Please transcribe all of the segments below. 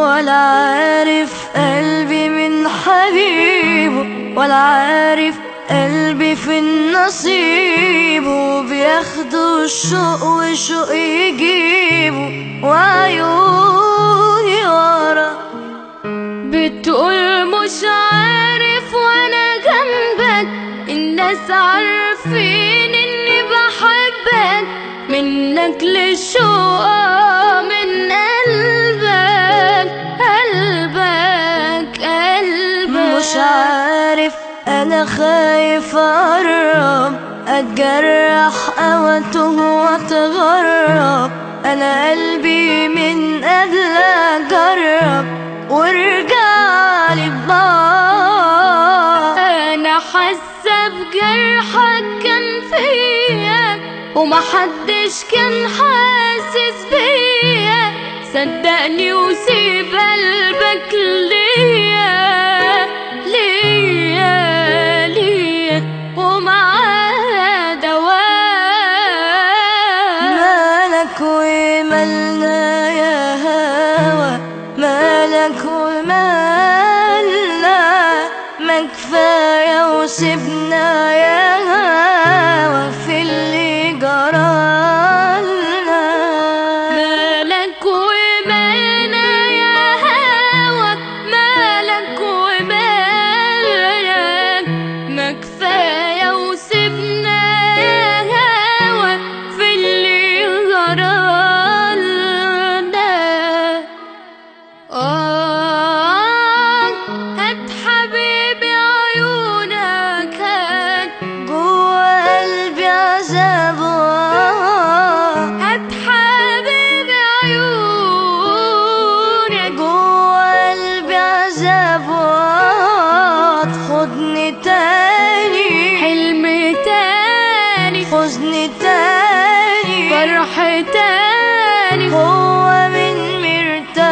ولا عارف قلبي من حبيبه، ولا عارف قلبي في نصيبه. بياخدوا الشوق وشوق يجيبه، وعيوني ورا بتقول مش عارف وانا جنبك. الناس عارفين اني بحبك، منك للشوق من قلبك قلبك قلبك. مش عارف انا خايف اقرب، اتجرح او اتوه واتغرب. انا قلبي من قبل اجرب وارجعلي بنار. انا حاسه بجرحك كان فيا، ومحدش كان حاسس بيا. صدقني وسيب قلبك ليا ليا ليا، ومعاه دواء. مالك ومالنا يا هوا، مالك ومالنا. ما كفاية وسيبنا يا هوا في اللي جرالنا. مالك ومالنا يا هوا، مالك ومالك. ما كفاية وسيبنا يا هوا في اللي جرالنا. هات حبيبي عيونك، هات جوا قلبي عذابه. هات حبيبي عيونك جوا قلبي عذابه. خدني تاني حلم تاني، حزن تاني فرح تاني. هو من مرتاح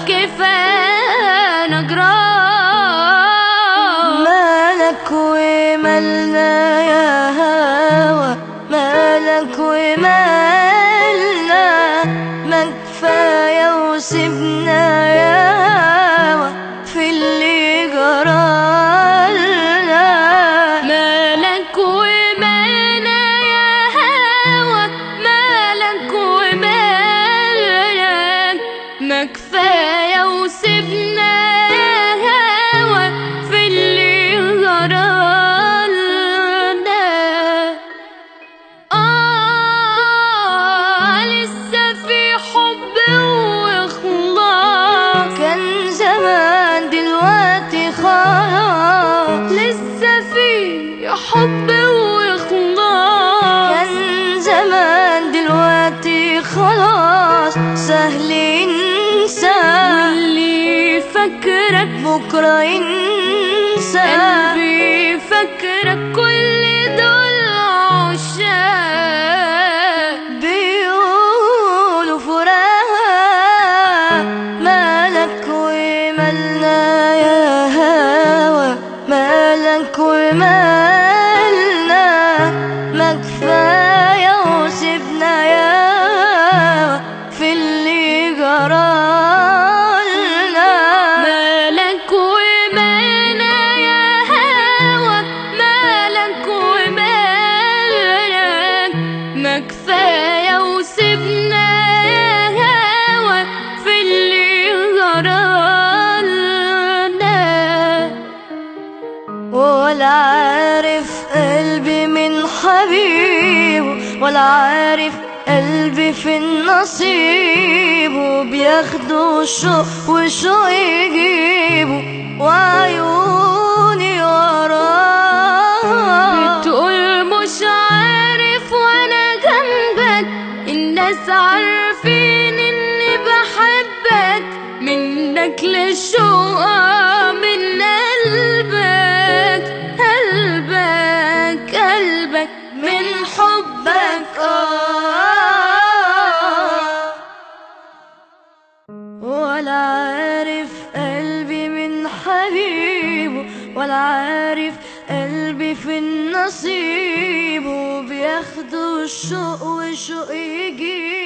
كفانا جراح. مالك ومالنا يا هوا، مالك ومالنا. ما كفاية وسيبنا يا هوا في اللي جرالنا. مالك ومالنا يا هوا، مالك ومالك. ما كفاية وسيبنا يا هوا في اللي جرالنا. لسه في حب واخلاص، كان زمان دلوقتي خلاص. لسه في حب واخلاص، كان زمان دلوقتي خلاص. سهل ينسى واللي فكرك بكرة ينسى. قلبي فكرك كل دول عشاق بيقولوا فراق. مالك ومالنا يا هوا، مالك ومالنا. ما كفاية وسيبنا يا هوا في اللي جرالنا. مالك ومالنا يا هوا، مالك ومالك. ما كفاية وسيبنا يا هوا في اللي جرالنا. ولا عارف قلبي من حبيبه، ولا عارف قلبي في نصيبه. بياخدوا الشوق وشوق يجيبه، وعيوني وراه بتقول مش عارف وانا جنبك. الناس عارفين اني بحبك، منك للشوق من قلبك قلبك قلبك. من حبك ولا عارف قلبي من حبيبه، ولا عارف قلبي في النصيب. وبياخدوا الشوق وشوق يجي